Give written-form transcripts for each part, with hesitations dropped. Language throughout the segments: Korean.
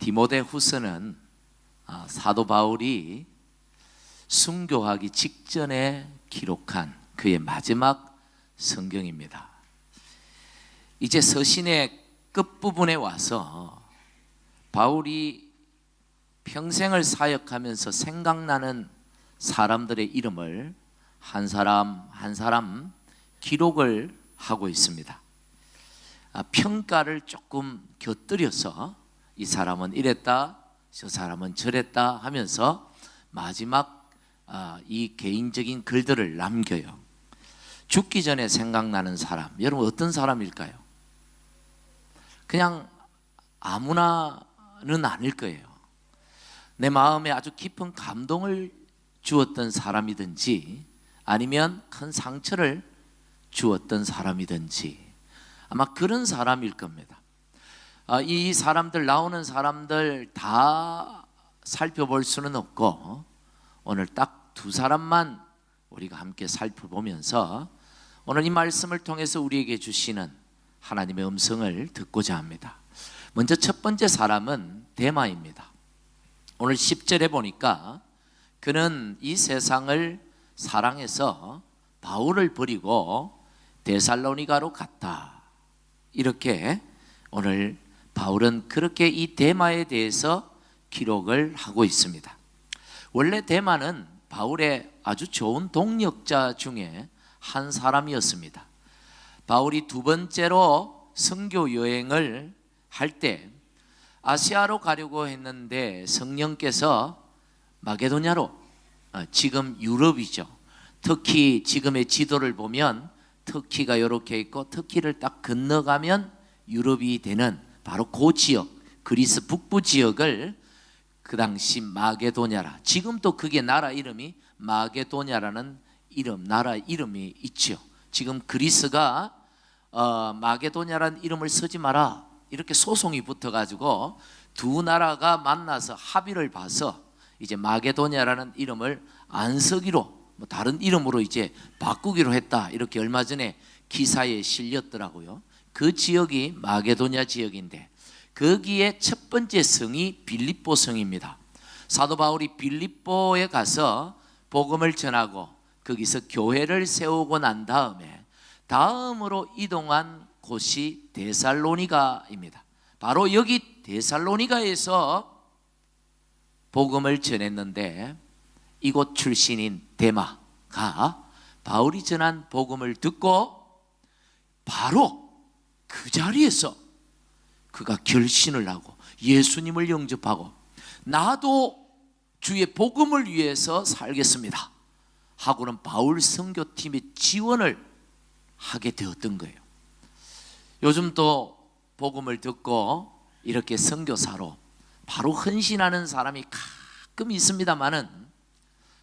디모데후서는 사도 바울이 순교하기 직전에 기록한 그의 마지막 성경입니다. 이제 서신의 끝부분에 와서 바울이 평생을 사역하면서 생각나는 사람들의 이름을 한 사람 한 사람 기록을 하고 있습니다. 평가를 조금 곁들여서 이 사람은 이랬다, 저 사람은 저랬다 하면서 마지막 이 개인적인 글들을 남겨요. 죽기 전에 생각나는 사람, 여러분 어떤 사람일까요? 그냥 아무나는 아닐 거예요. 내 마음에 아주 깊은 감동을 주었던 사람이든지 아니면 큰 상처를 주었던 사람이든지 아마 그런 사람일 겁니다. 이 사람들, 나오는 사람들 다 살펴볼 수는 없고 오늘 딱 두 사람만 우리가 함께 살펴보면서 오늘 이 말씀을 통해서 우리에게 주시는 하나님의 음성을 듣고자 합니다. 먼저 첫 번째 사람은 데마입니다. 오늘 10절에 보니까 그는 이 세상을 사랑해서 바울을 버리고 데살로니가로 갔다. 이렇게 오늘 바울은 그렇게 이 데마에 대해서 기록을 하고 있습니다. 원래 데마는 바울의 아주 좋은 동역자 중에 한 사람이었습니다. 바울이 두 번째로 선교 여행을 할 때 아시아로 가려고 했는데 성령께서 마게도냐로, 지금 유럽이죠. 터키, 지금의 지도를 보면 터키가 이렇게 있고 터키를 딱 건너가면 유럽이 되는 바로 그 지역, 그리스 북부 지역을 그 당시 마게도냐라, 지금도 그게 나라 이름이 마게도냐라는 이름, 나라 이름이 있죠. 지금 그리스가 마게도냐라는 이름을 쓰지 마라 이렇게 소송이 붙어가지고 두 나라가 만나서 합의를 봐서 이제 마게도냐라는 이름을 안 쓰기로, 다른 이름으로 이제 바꾸기로 했다, 이렇게 얼마 전에 기사에 실렸더라고요. 그 지역이 마게도냐 지역인데 거기에 첫 번째 성이 빌립보 성입니다. 사도 바울이 빌립보에 가서 복음을 전하고 거기서 교회를 세우고 난 다음으로 이동한 곳이 데살로니가입니다. 바로 여기 데살로니가에서 복음을 전했는데 이곳 출신인 데마가 바울이 전한 복음을 듣고 바로 그 자리에서 그가 결신을 하고 예수님을 영접하고 나도 주의 복음을 위해서 살겠습니다 하고는 바울 선교팀의 지원을 하게 되었던 거예요. 요즘 또 복음을 듣고 이렇게 선교사로 바로 헌신하는 사람이 가끔 있습니다만은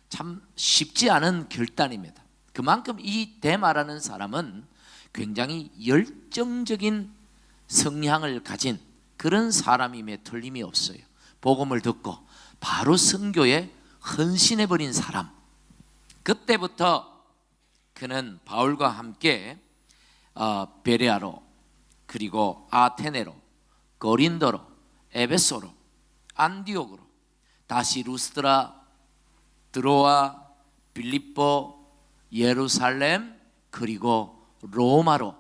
참 쉽지 않은 결단입니다. 그만큼 이 데마라는 사람은 굉장히 열정적인 성향을 가진 그런 사람임에 틀림이 없어요. 복음을 듣고 바로 선교에 헌신해버린 사람. 그때부터 그는 바울과 함께 베레아로, 그리고 아테네로, 고린도로, 에베소로, 안디옥으로, 다시 루스드라, 드로아, 빌립보, 예루살렘, 그리고 로마로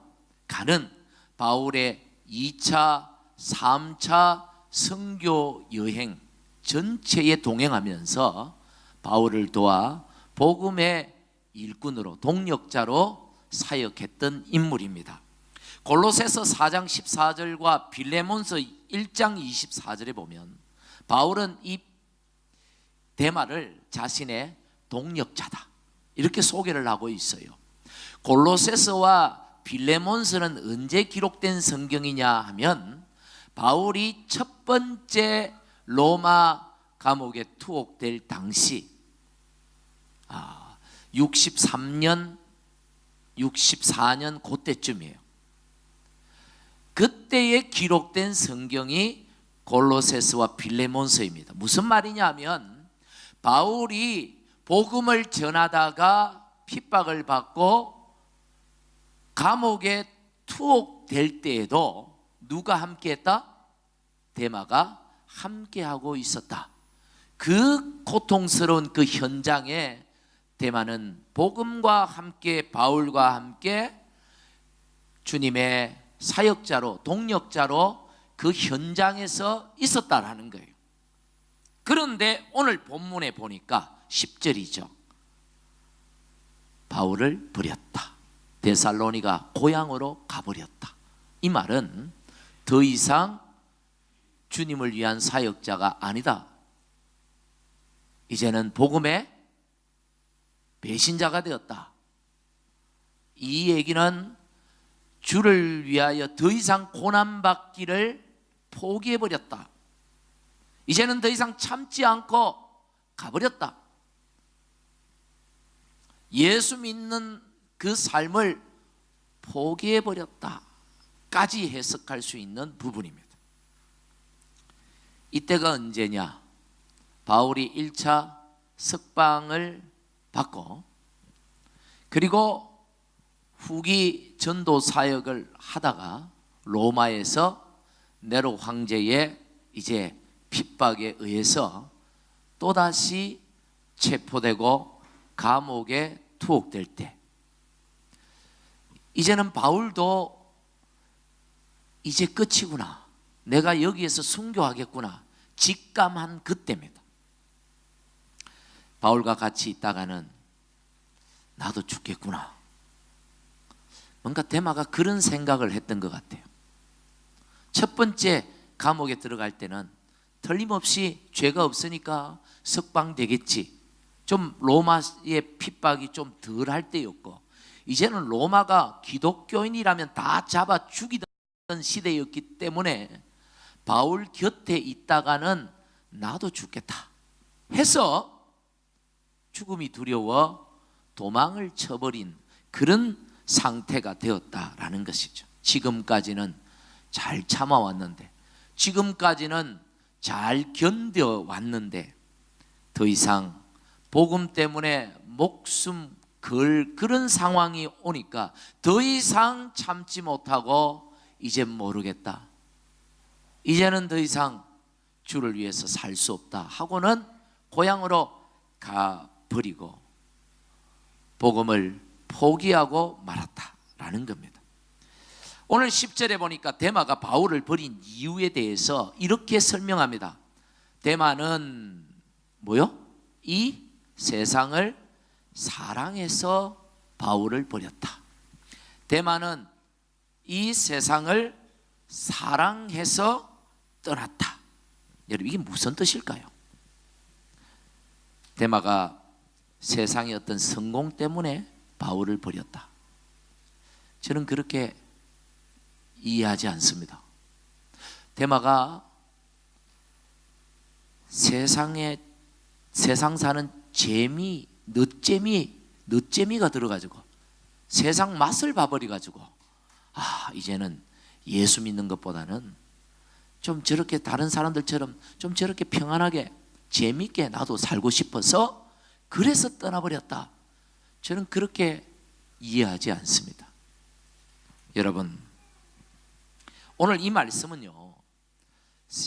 가는 바울의 2차, 3차 선교 여행 전체에 동행하면서 바울을 도와 복음의 일꾼으로, 동력자로 사역했던 인물입니다. 골로새서 4장 14절과 빌레몬서 1장 24절에 보면 바울은 이 데마를 자신의 동력자다 이렇게 소개를 하고 있어요. 골로새서와 빌레몬서는 언제 기록된 성경이냐 하면 바울이 첫 번째 로마 감옥에 투옥될 당시 63년, 64년 그때쯤이에요. 그때에 기록된 성경이 골로새서와 빌레몬서입니다. 무슨 말이냐 하면 바울이 복음을 전하다가 핍박을 받고 감옥에 투옥될 때에도 누가 함께했다? 데마가 함께하고 있었다. 그 고통스러운 그 현장에 데마는 복음과 함께 바울과 함께 주님의 사역자로 동력자로 그 현장에서 있었다라는 거예요. 그런데 오늘 본문에 보니까 10절이죠. 바울을 버렸다. 데살로니가 고향으로 가버렸다. 이 말은 더 이상 주님을 위한 사역자가 아니다. 이제는 복음의 배신자가 되었다. 이 얘기는 주를 위하여 더 이상 고난받기를 포기해버렸다. 이제는 더 이상 참지 않고 가버렸다. 예수 믿는 그 삶을 포기해버렸다 까지 해석할 수 있는 부분입니다. 이때가 언제냐? 바울이 1차 석방을 받고 그리고 후기 전도 사역을 하다가 로마에서 네로 황제의 이제 핍박에 의해서 또다시 체포되고 감옥에 투옥될 때, 이제는 바울도 이제 끝이구나, 내가 여기에서 순교하겠구나 직감한 그때입니다. 바울과 같이 있다가는 나도 죽겠구나, 뭔가 데마가 그런 생각을 했던 것 같아요. 첫 번째 감옥에 들어갈 때는 틀림없이 죄가 없으니까 석방되겠지, 좀 로마의 핍박이 좀 덜 할 때였고, 이제는 로마가 기독교인이라면 다 잡아 죽이던 시대였기 때문에 바울 곁에 있다가는 나도 죽겠다 해서 죽음이 두려워 도망을 쳐버린 그런 상태가 되었다라는 것이죠. 지금까지는 잘 참아왔는데, 지금까지는 잘 견뎌왔는데, 더 이상 복음 때문에 목숨 걸 그런 상황이 오니까 더 이상 참지 못하고 이제 모르겠다, 이제는 더 이상 주를 위해서 살 수 없다 하고는 고향으로 가버리고 복음을 포기하고 말았다라는 겁니다. 오늘 10절에 보니까 데마가 바울을 버린 이유에 대해서 이렇게 설명합니다. 데마는 뭐요? 이 세상을 사랑해서 바울을 버렸다. 데마는 이 세상을 사랑해서 떠났다. 여러분, 이게 무슨 뜻일까요? 데마가 세상의 어떤 성공 때문에 바울을 버렸다. 저는 그렇게 이해하지 않습니다. 데마가 세상 사는 재미, 늦재미가 들어가지고 세상 맛을 봐버려가지고, 이제는 예수 믿는 것보다는 좀 저렇게 다른 사람들처럼 좀 저렇게 평안하게 재밌게 나도 살고 싶어서 그래서 떠나버렸다. 저는 그렇게 이해하지 않습니다. 여러분, 오늘 이 말씀은요,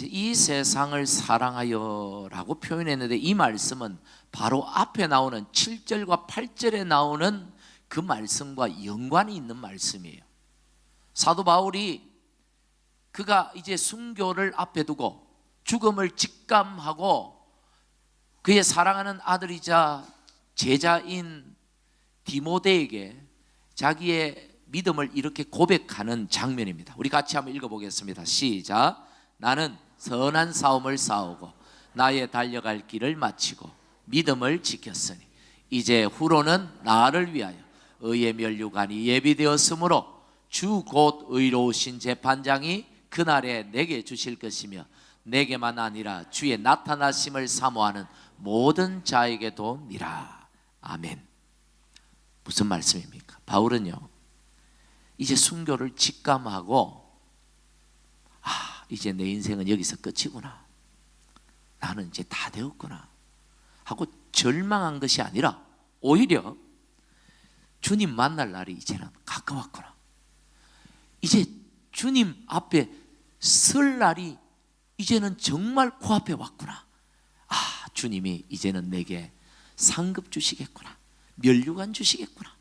이 세상을 사랑하여 라고 표현했는데, 이 말씀은 바로 앞에 나오는 7절과 8절에 나오는 그 말씀과 연관이 있는 말씀이에요. 사도 바울이 그가 이제 순교를 앞에 두고 죽음을 직감하고 그의 사랑하는 아들이자 제자인 디모데에게 자기의 믿음을 이렇게 고백하는 장면입니다. 우리 같이 한번 읽어보겠습니다. 시작. 나는 선한 싸움을 싸우고 나의 달려갈 길을 마치고 믿음을 지켰으니 이제 후로는 나를 위하여 의의 면류관이 예비되었으므로 주 곧 의로우신 재판장이 그날에 내게 주실 것이며 내게만 아니라 주의 나타나심을 사모하는 모든 자에게도 니라. 아멘. 무슨 말씀입니까? 바울은요, 이제 순교를 직감하고 이제 내 인생은 여기서 끝이구나, 나는 이제 다 되었구나 하고 절망한 것이 아니라 오히려 주님 만날 날이 이제는 가까웠구나, 이제 주님 앞에 설 날이 이제는 정말 코앞에 왔구나. 아, 주님이 이제는 내게 상급 주시겠구나, 면류관 주시겠구나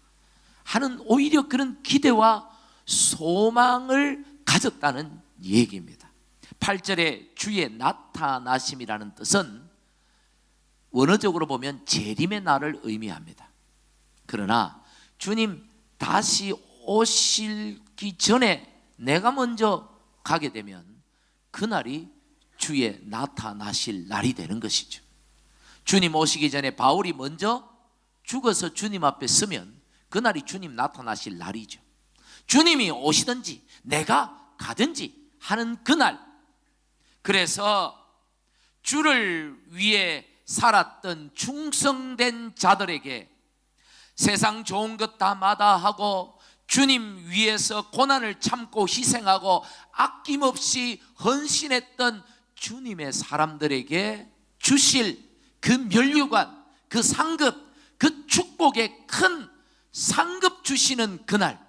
하는 오히려 그런 기대와 소망을 가졌다는 얘기입니다. 8절에 주의 나타나심이라는 뜻은 원어적으로 보면 재림의 날을 의미합니다. 그러나 주님 다시 오시기 전에 내가 먼저 가게 되면 그날이 주의 나타나실 날이 되는 것이죠. 주님 오시기 전에 바울이 먼저 죽어서 주님 앞에 서면 그날이 주님 나타나실 날이죠. 주님이 오시든지 내가 가든지 하는 그날, 그래서 주를 위해 살았던 충성된 자들에게 세상 좋은 것 다 마다하고 주님 위해서 고난을 참고 희생하고 아낌없이 헌신했던 주님의 사람들에게 주실 그 면류관, 그 상급, 그 축복의 큰 상급 주시는 그날,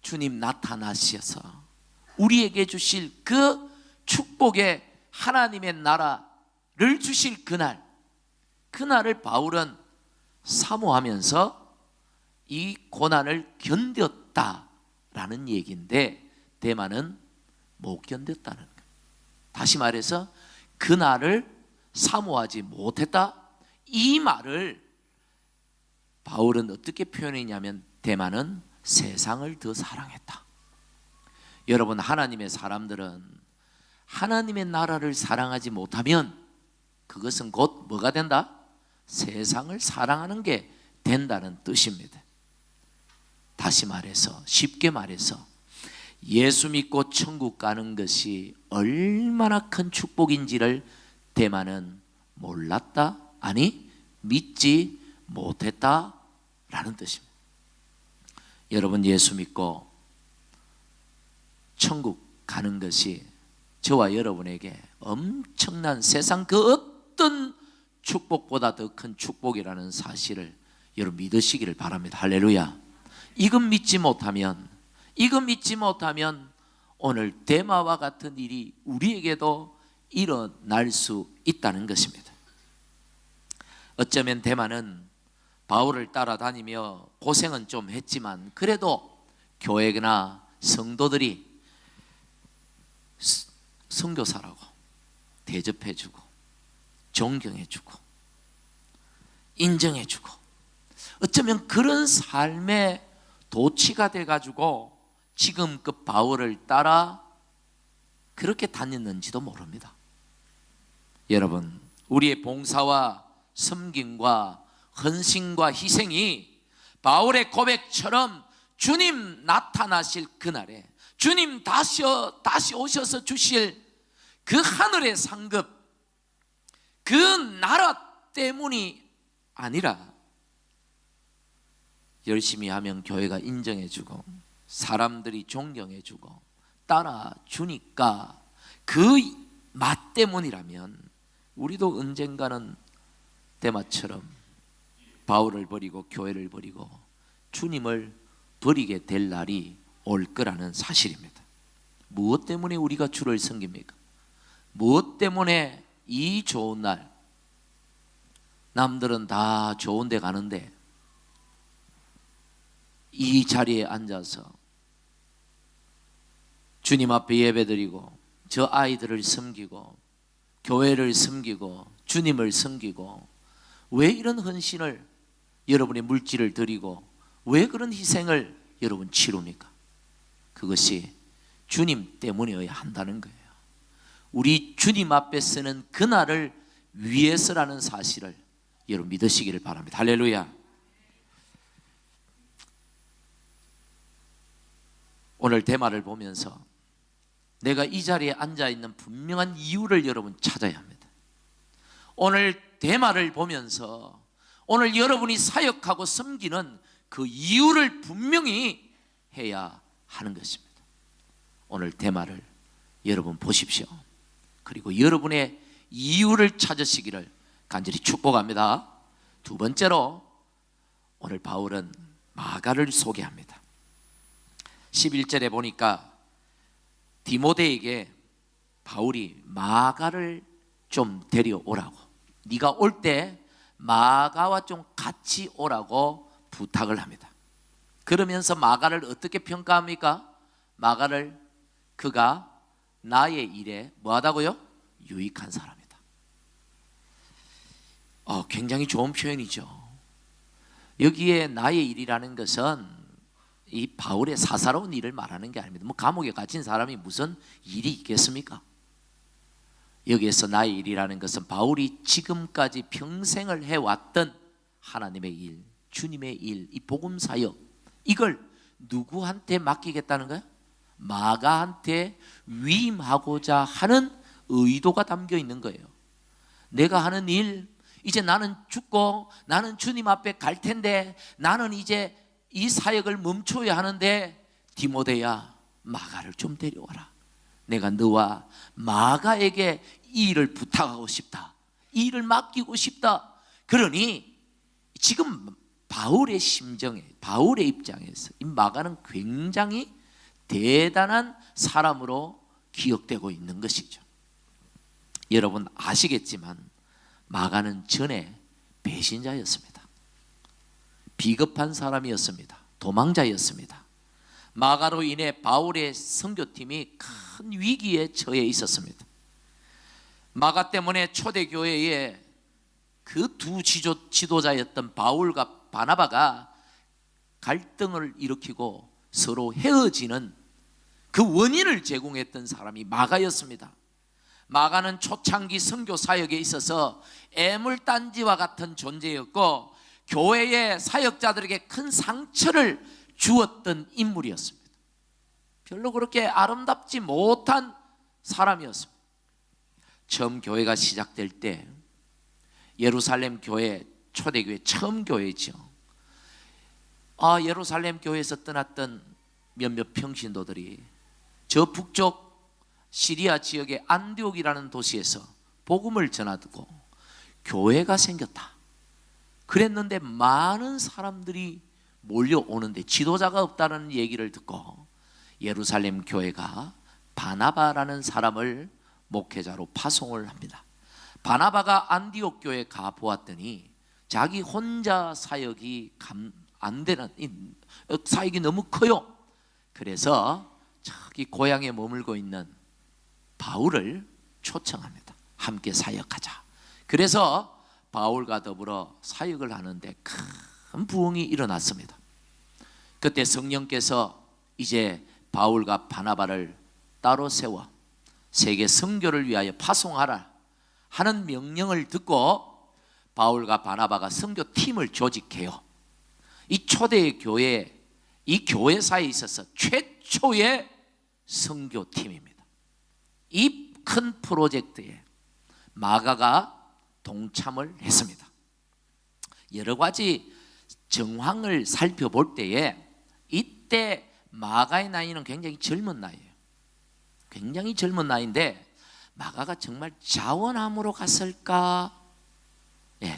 주님 나타나셔서 우리에게 주실 그 축복의 하나님의 나라를 주실 그날, 그날을 바울은 사모하면서 이 고난을 견뎠다라는 얘기인데 대만은 못 견뎠다는 거예요. 다시 말해서 그날을 사모하지 못했다, 이 말을 바울은 어떻게 표현했냐면 대만은 세상을 더 사랑했다. 여러분, 하나님의 사람들은 하나님의 나라를 사랑하지 못하면 그것은 곧 뭐가 된다? 세상을 사랑하는 게 된다는 뜻입니다. 다시 말해서, 쉽게 말해서 예수 믿고 천국 가는 것이 얼마나 큰 축복인지를 대만은 몰랐다, 아니 믿지 못했다라는 뜻입니다. 여러분, 예수 믿고 천국 가는 것이 저와 여러분에게 엄청난 세상 그 어떤 축복보다 더 큰 축복이라는 사실을 여러분 믿으시기를 바랍니다. 할렐루야. 이것 믿지 못하면 오늘 데마와 같은 일이 우리에게도 일어날 수 있다는 것입니다. 어쩌면 데마는 바울을 따라다니며 고생은 좀 했지만 그래도 교회나 성도들이 선교사라고 대접해주고 존경해주고 인정해주고 어쩌면 그런 삶의 도취가 돼가지고 지금 그 바울을 따라 그렇게 다녔는지도 모릅니다. 여러분, 우리의 봉사와 섬김과 헌신과 희생이 바울의 고백처럼 주님 나타나실 그날에 주님 다시 오셔서 주실 그 하늘의 상급, 그 나라 때문이 아니라 열심히 하면 교회가 인정해주고 사람들이 존경해주고 따라주니까 그 맛 때문이라면 우리도 언젠가는 데마처럼 바울을 버리고 교회를 버리고 주님을 버리게 될 날이 올 거라는 사실입니다. 무엇 때문에 우리가 주를 섬깁니까? 무엇 때문에 이 좋은 날, 남들은 다 좋은 데 가는데 이 자리에 앉아서 주님 앞에 예배드리고 저 아이들을 섬기고 교회를 섬기고 주님을 섬기고 왜 이런 헌신을 여러분의 물질을 드리고 왜 그런 희생을 여러분 치릅니까? 그것이 주님 때문이어야 한다는 거예요. 우리 주님 앞에 서는 그날을 위해서라는 사실을 여러분 믿으시기를 바랍니다. 할렐루야. 오늘 대마를 보면서 내가 이 자리에 앉아있는 분명한 이유를 여러분 찾아야 합니다. 오늘 대마를 보면서 오늘 여러분이 사역하고 섬기는 그 이유를 분명히 해야 하는 것입니다. 오늘 대마를 여러분 보십시오. 그리고 여러분의 이유를 찾으시기를 간절히 축복합니다. 두 번째로 오늘 바울은 마가를 소개합니다. 11절에 보니까 디모데에게 바울이 마가를 좀 데려오라고, 네가 올 때 마가와 좀 같이 오라고 부탁을 합니다. 그러면서 마가를 어떻게 평가합니까? 마가를 그가 나의 일에 뭐하다고요? 유익한 사람이다. 굉장히 좋은 표현이죠. 여기에 나의 일이라는 것은 이 바울의 사사로운 일을 말하는 게 아닙니다. 뭐 감옥에 갇힌 사람이 무슨 일이 있겠습니까? 여기에서 나의 일이라는 것은 바울이 지금까지 평생을 해왔던 하나님의 일, 주님의 일, 이 복음 사역, 이걸 누구한테 맡기겠다는 거야? 마가한테 위임하고자 하는 의도가 담겨 있는 거예요. 내가 하는 일, 이제 나는 죽고 나는 주님 앞에 갈 텐데 나는 이제 이 사역을 멈춰야 하는데 디모데야, 마가를 좀 데려와라. 내가 너와 마가에게 이 일을 부탁하고 싶다. 이 일을 맡기고 싶다. 그러니 지금 바울의 심정에, 바울의 입장에서 이 마가는 굉장히 대단한 사람으로 기억되고 있는 것이죠. 여러분 아시겠지만 마가는 전에 배신자였습니다. 비겁한 사람이었습니다. 도망자였습니다. 마가로 인해 바울의 선교팀이 큰 위기에 처해 있었습니다. 마가 때문에 초대교회에 그 두 지도자였던 바울과 바나바가 갈등을 일으키고 서로 헤어지는 그 원인을 제공했던 사람이 마가였습니다. 마가는 초창기 선교 사역에 있어서 애물단지와 같은 존재였고 교회의 사역자들에게 큰 상처를 주었던 인물이었습니다. 별로 그렇게 아름답지 못한 사람이었습니다. 처음 교회가 시작될 때 예루살렘 교회, 초대교회 처음 교회죠. 예루살렘 교회에서 떠났던 몇몇 평신도들이 저 북쪽 시리아 지역의 안디옥이라는 도시에서 복음을 전하고 교회가 생겼다. 그랬는데 많은 사람들이 몰려오는데 지도자가 없다는 얘기를 듣고 예루살렘 교회가 바나바라는 사람을 목회자로 파송을 합니다. 바나바가 안디옥 교회에 가 보았더니 자기 혼자 사역이 안 되는, 사역이 너무 커요. 그래서 자기 고향에 머물고 있는 바울을 초청합니다. 함께 사역하자. 그래서 바울과 더불어 사역을 하는데 큰 부흥이 일어났습니다. 그때 성령께서 이제 바울과 바나바를 따로 세워 세계 선교를 위하여 파송하라 하는 명령을 듣고 바울과 바나바가 선교팀을 조직해요. 이 초대 교회, 이 교회사에 있어서 최초의 선교팀입니다. 이 큰 프로젝트에 마가가 동참을 했습니다. 여러 가지 정황을 살펴볼 때에 이때 마가의 나이는 굉장히 젊은 나이예요. 굉장히 젊은 나이인데 마가가 정말 자원함으로 갔을까?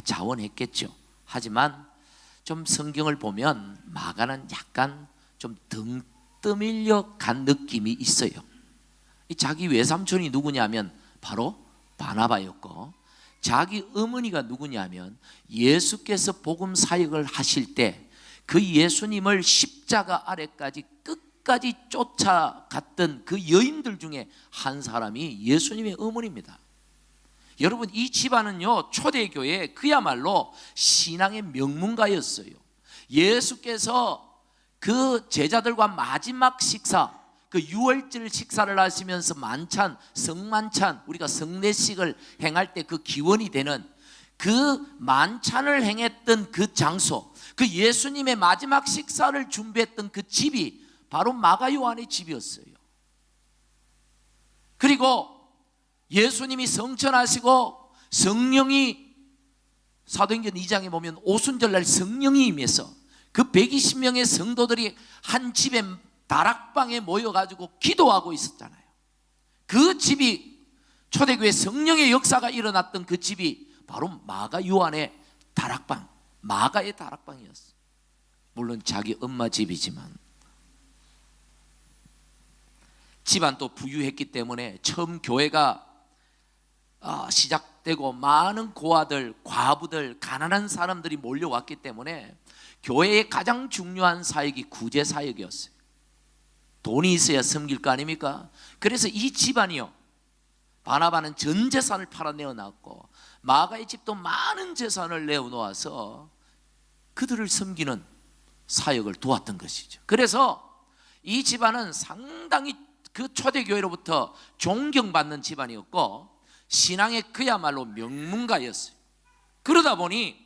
자원했겠죠. 하지만 좀 성경을 보면 마가는 약간 좀 등 떠밀려 간 느낌이 있어요. 자기 외삼촌이 누구냐면 바로 바나바였고 자기 어머니가 누구냐면 예수께서 복음 사역을 하실 때 그 예수님을 십자가 아래까지 끝까지 쫓아갔던 그 여인들 중에 한 사람이 예수님의 어머니입니다. 여러분 이 집안은요 초대교회 그야말로 신앙의 명문가였어요. 예수께서 그 제자들과 마지막 식사, 그 유월절 식사를 하시면서 만찬, 성만찬, 우리가 성례식을 행할 때 그 기원이 되는 그 만찬을 행했던 그 장소, 그 예수님의 마지막 식사를 준비했던 그 집이 바로 마가 요한의 집이었어요. 그리고 예수님이 성천하시고 성령이 사도행전 2장에 보면 오순절날 성령이 임해서 그 120명의 성도들이 한 집에 다락방에 모여가지고 기도하고 있었잖아요. 그 집이 초대교회 성령의 역사가 일어났던 그 집이 바로 마가 요한의 다락방, 마가의 다락방이었어요. 물론 자기 엄마 집이지만 집안도 부유했기 때문에 처음 교회가 시작되고 많은 고아들, 과부들, 가난한 사람들이 몰려왔기 때문에 교회의 가장 중요한 사역이 구제 사역이었어요. 돈이 있어야 섬길 거 아닙니까? 그래서 이 집안이요, 바나바는 전 재산을 팔아내어 놨고 마가의 집도 많은 재산을 내어놓아서 그들을 섬기는 사역을 도왔던 것이죠. 그래서 이 집안은 상당히 그 초대교회로부터 존경받는 집안이었고 신앙의 그야말로 명문가였어요. 그러다 보니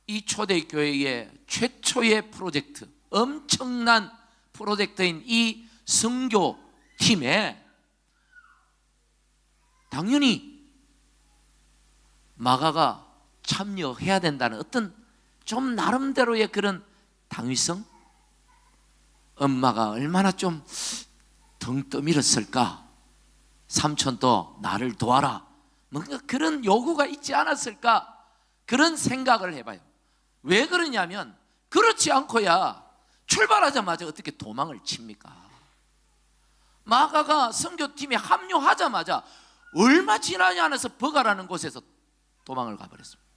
이 초대교회의 최초의 프로젝트, 엄청난 프로젝트인 이 선교팀에 당연히 마가가 참여해야 된다는 어떤 좀 나름대로의 그런 당위성, 엄마가 얼마나 좀 등 떠밀었을까, 삼촌도 나를 도와라, 뭔가 그런 요구가 있지 않았을까, 그런 생각을 해봐요. 왜 그러냐면 그렇지 않고야 출발하자마자 어떻게 도망을 칩니까? 마가가 선교팀에 합류하자마자 얼마 지나지 않아서 버가라는 곳에서 도망을 가버렸습니다.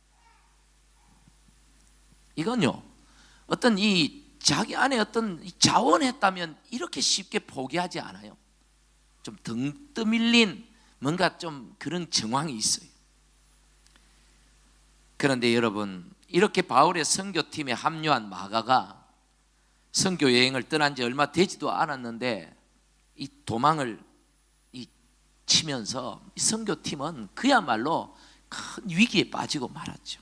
이건요, 어떤 이 자기 안에 어떤 자원했다면 이렇게 쉽게 포기하지 않아요. 좀 등 떠밀린 뭔가 좀 그런 정황이 있어요. 그런데 여러분, 이렇게 바울의 선교팀에 합류한 마가가 선교 여행을 떠난 지 얼마 되지도 않았는데 이 도망을 치면서 이 선교팀은 그야말로 큰 위기에 빠지고 말았죠.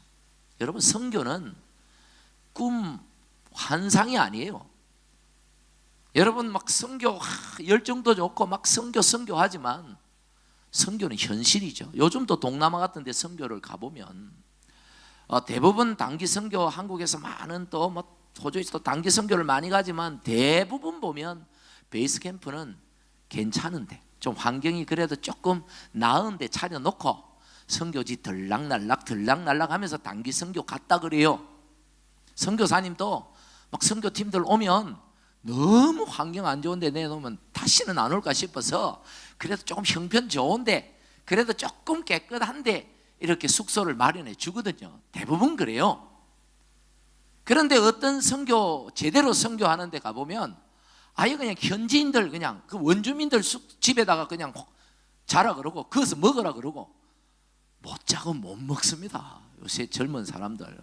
여러분, 선교는 꿈, 환상이 아니에요. 여러분 막 선교 열정도 좋고 막 선교하지만 선교는 현실이죠. 요즘도 동남아 같은 데 선교를 가보면 대부분 단기 선교, 한국에서 많은 또 뭐 호주에서 또 단기 선교를 많이 가지만 대부분 보면 베이스 캠프는 괜찮은데 좀 환경이 그래도 조금 나은 데 차려놓고 선교지 들락날락 하면서 단기 선교 갔다 그래요. 선교사님도 막 선교팀들 오면 너무 환경 안 좋은데 내놓으면 다시는 안 올까 싶어서 그래도 조금 형편 좋은데 그래도 조금 깨끗한데 이렇게 숙소를 마련해 주거든요. 대부분 그래요. 그런데 어떤 선교, 제대로 선교하는 데 가보면 아예 그냥 현지인들, 그냥 그 원주민들 집에다가 그냥 자라 그러고 거기서 먹으라 그러고 못 자고 못 먹습니다. 요새 젊은 사람들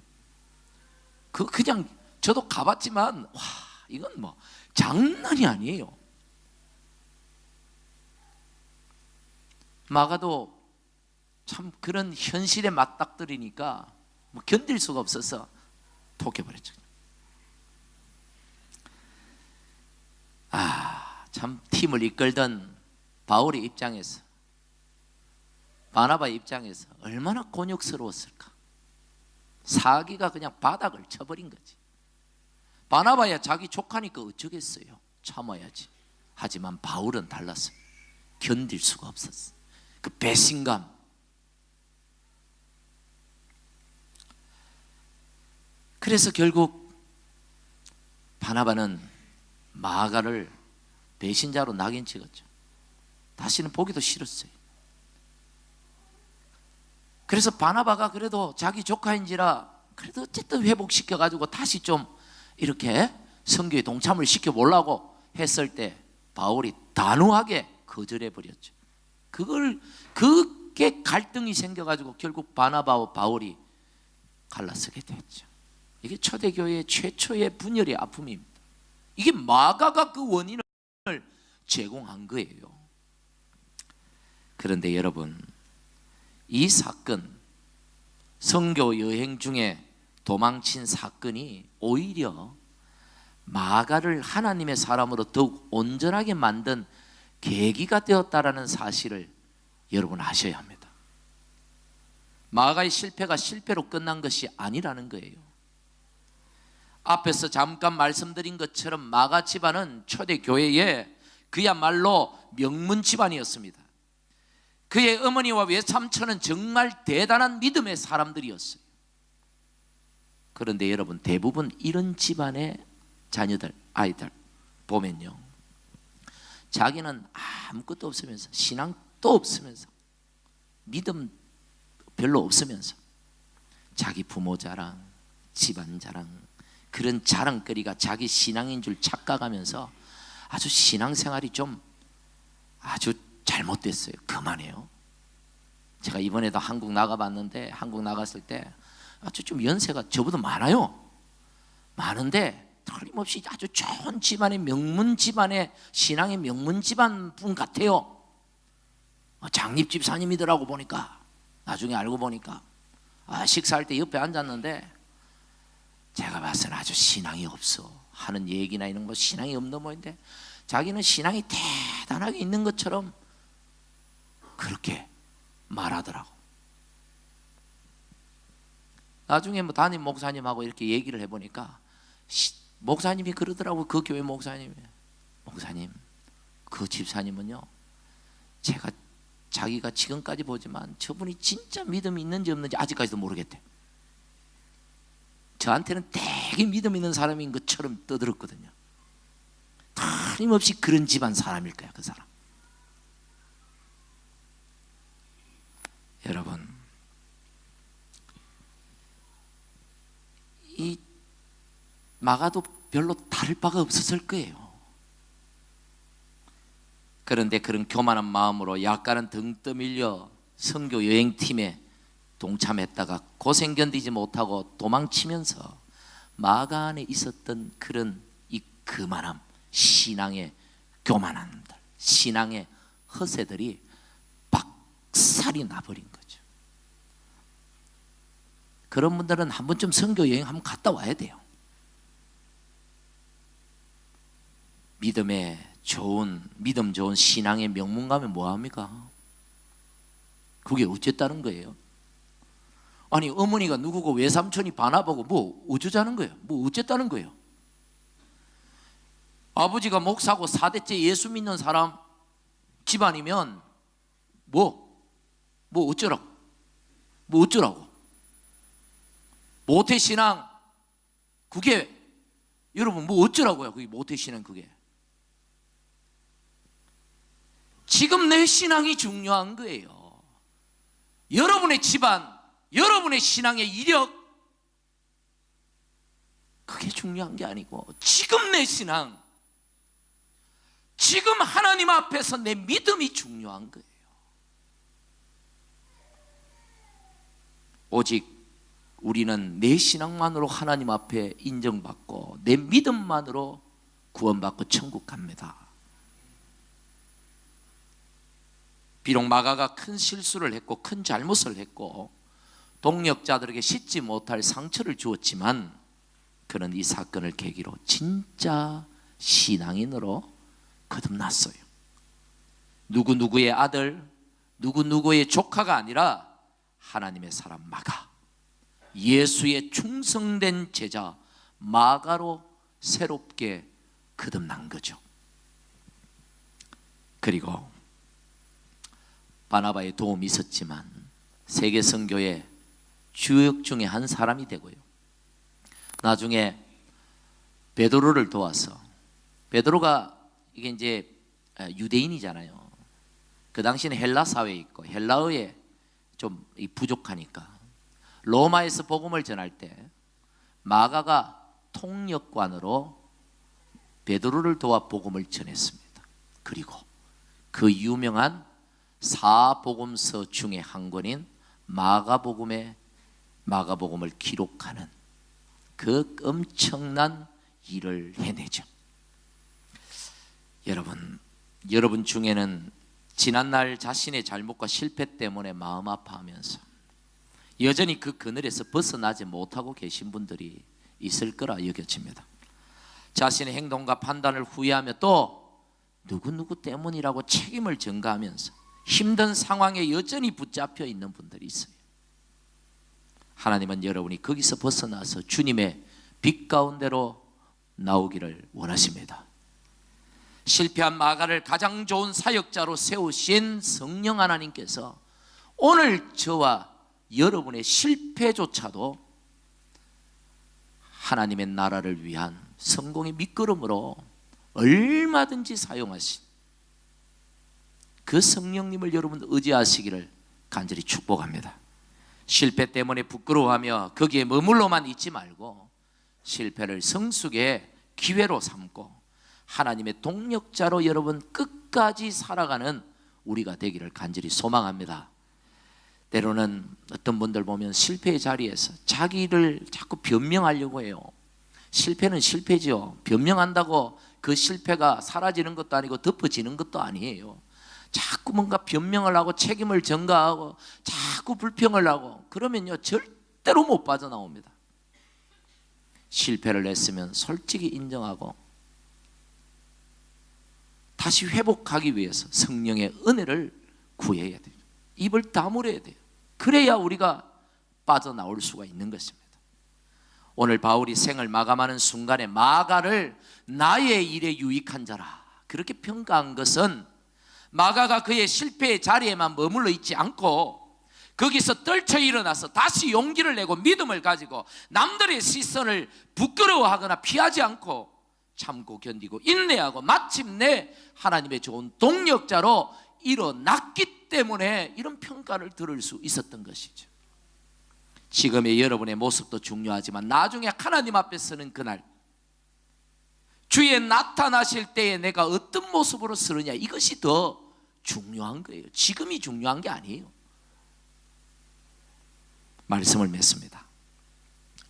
그냥 저도 가봤지만 와, 이건 뭐 장난이 아니에요. 마가도 참 그런 현실에 맞닥뜨리니까 뭐 견딜 수가 없어서 포기해버렸죠. 참 팀을 이끌던 바울의 입장에서, 바나바의 입장에서 얼마나 곤욕스러웠을까. 사기가 그냥 바닥을 쳐버린 거지. 바나바야 자기 조카니까 어쩌겠어요. 참아야지. 하지만 바울은 달랐어요. 견딜 수가 없었어. 그 배신감. 그래서 결국 바나바는 마가를 배신자로 낙인 찍었죠. 다시는 보기도 싫었어요. 그래서 바나바가 그래도 자기 조카인지라 그래도 어쨌든 회복시켜가지고 다시 좀 이렇게 선교에 동참을 시켜보려고 했을 때 바울이 단호하게 거절해버렸죠. 그게 갈등이 생겨가지고 결국 바나바와 바울이 갈라서게 됐죠. 이게 초대교회의 최초의 분열의 아픔입니다. 이게 마가가 그 원인을 제공한 거예요. 그런데 여러분, 이 사건, 선교 여행 중에 도망친 사건이 오히려 마가를 하나님의 사람으로 더욱 온전하게 만든 계기가 되었다라는 사실을 여러분 아셔야 합니다. 마가의 실패가 실패로 끝난 것이 아니라는 거예요. 앞에서 잠깐 말씀드린 것처럼 마가 집안은 초대교회의 그야말로 명문 집안이었습니다. 그의 어머니와 외삼촌은 정말 대단한 믿음의 사람들이었어요. 그런데 여러분, 대부분 이런 집안의 자녀들, 아이들 보면요, 자기는 아무것도 없으면서, 신앙도 없으면서, 믿음 별로 없으면서 자기 부모 자랑, 집안 자랑, 그런 자랑거리가 자기 신앙인 줄 착각하면서 아주 신앙생활이 좀 아주 잘못됐어요. 그만해요. 제가 이번에도 한국 나가봤는데, 한국 나갔을 때 아주 좀 연세가 저보다 많아요. 많은데 틀림없이 아주 좋은 집안의 명문 집안의 신앙의 명문 집안 분 같아요. 장립 집사님이더라고. 보니까 나중에 알고 보니까 식사할 때 옆에 앉았는데 제가 봤을 때 아주 신앙이 없어. 하는 얘기나 이런 거 신앙이 없는 모인데 자기는 신앙이 대단하게 있는 것처럼 그렇게 말하더라고. 나중에 뭐 담임 목사님하고 이렇게 얘기를 해보니까 목사님이 그러더라고. 그 교회 목사님이, 목사님, 그 집사님은요, 제가 자기가 지금까지 보지만 저분이 진짜 믿음이 있는지 없는지 아직까지도 모르겠대. 저한테는 되게 믿음 있는 사람인 것처럼 떠들었거든요. 틀림없이 그런 집안 사람일 거야, 그 사람. 여러분, 이 마가도 별로 다를 바가 없었을 거예요. 그런데 그런 교만한 마음으로 약간은 등 떠밀려 선교 여행팀에 동참했다가 고생 견디지 못하고 도망치면서 마가 안에 있었던 그런 이 거만함, 신앙의 교만함들, 신앙의 허세들이 박살이 나버린 거죠. 그런 분들은 한 번쯤 선교 여행 한번 갔다 와야 돼요. 믿음 좋은 신앙의 명문 가면 뭐합니까? 그게 어쨌다는 거예요? 아니, 어머니가 누구고 외삼촌이 바나보고 뭐 어쩌자는 거예요? 뭐 어쨌다는 거예요? 아버지가 목사고 4대째 예수 믿는 사람 집안이면 뭐 어쩌라고? 뭐 어쩌라고? 모태신앙 그게 여러분 뭐 어쩌라고요? 그게 모태신앙 그게. 지금 내 신앙이 중요한 거예요. 여러분의 집안, 여러분의 신앙의 이력, 그게 중요한 게 아니고 지금 내 신앙, 지금 하나님 앞에서 내 믿음이 중요한 거예요. 오직 우리는 내 신앙만으로 하나님 앞에 인정받고 내 믿음만으로 구원받고 천국 갑니다. 비록 마가가 큰 실수를 했고 큰 잘못을 했고 동역자들에게 씻지 못할 상처를 주었지만 그는 이 사건을 계기로 진짜 신앙인으로 거듭났어요. 누구누구의 아들, 누구누구의 조카가 아니라 하나님의 사람 마가, 예수의 충성된 제자 마가로 새롭게 거듭난 거죠. 그리고 바나바의 도움이 있었지만 세계 선교의 주역 중에 한 사람이 되고요. 나중에 베드로를 도와서, 베드로가 이게 이제 유대인이잖아요. 그 당시는 헬라 사회에 있고 헬라어에 좀 부족하니까 로마에서 복음을 전할 때 마가가 통역관으로 베드로를 도와 복음을 전했습니다. 그리고 그 유명한 사복음서 중에 한 권인 마가복음을 기록하는 그 엄청난 일을 해내죠. 여러분 중에는 지난날 자신의 잘못과 실패 때문에 마음 아파하면서 여전히 그 그늘에서 벗어나지 못하고 계신 분들이 있을 거라 여겨집니다. 자신의 행동과 판단을 후회하며 또 누구누구 때문이라고 책임을 전가하면서 힘든 상황에 여전히 붙잡혀 있는 분들이 있어요. 하나님은 여러분이 거기서 벗어나서 주님의 빛 가운데로 나오기를 원하십니다. 실패한 마가를 가장 좋은 사역자로 세우신 성령 하나님께서 오늘 저와 여러분의 실패조차도 하나님의 나라를 위한 성공의 밑거름으로 얼마든지 사용하신 그 성령님을 여러분 의지하시기를 간절히 축복합니다. 실패 때문에 부끄러워하며 거기에 머물러만 있지 말고 실패를 성숙의 기회로 삼고 하나님의 동력자로 여러분 끝까지 살아가는 우리가 되기를 간절히 소망합니다. 때로는 어떤 분들 보면 실패의 자리에서 자기를 자꾸 변명하려고 해요. 실패는 실패죠. 변명한다고 그 실패가 사라지는 것도 아니고 덮어지는 것도 아니에요. 자꾸 뭔가 변명을 하고 책임을 전가하고 자꾸 불평을 하고 그러면요 절대로 못 빠져나옵니다. 실패를 했으면 솔직히 인정하고 다시 회복하기 위해서 성령의 은혜를 구해야 돼요. 입을 다물어야 돼요. 그래야 우리가 빠져나올 수가 있는 것입니다. 오늘 바울이 생을 마감하는 순간에 마가를 나의 일에 유익한 자라 그렇게 평가한 것은 마가가 그의 실패의 자리에만 머물러 있지 않고 거기서 떨쳐 일어나서 다시 용기를 내고 믿음을 가지고 남들의 시선을 부끄러워하거나 피하지 않고 참고 견디고 인내하고 마침내 하나님의 좋은 동력자로 일어났기 때문에 이런 평가를 들을 수 있었던 것이죠. 지금의 여러분의 모습도 중요하지만 나중에 하나님 앞에 서는 그날 주의 나타나실 때에 내가 어떤 모습으로 서느냐 이것이 더 중요한 거예요. 지금이 중요한 게 아니에요. 말씀을 맺습니다.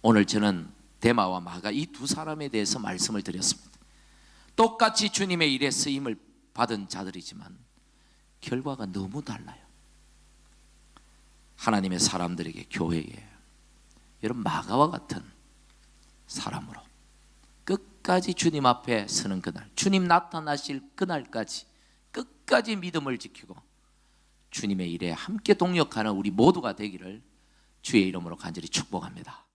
오늘 저는 데마와 마가 이 두 사람에 대해서 말씀을 드렸습니다. 똑같이 주님의 일에 쓰임을 받은 자들이지만 결과가 너무 달라요. 하나님의 사람들에게 교회에 여러분 마가와 같은 사람으로 끝까지 주님 앞에 서는 그날 주님 나타나실 그날까지 끝까지 믿음을 지키고 주님의 일에 함께 동역하는 우리 모두가 되기를 주의 이름으로 간절히 축복합니다.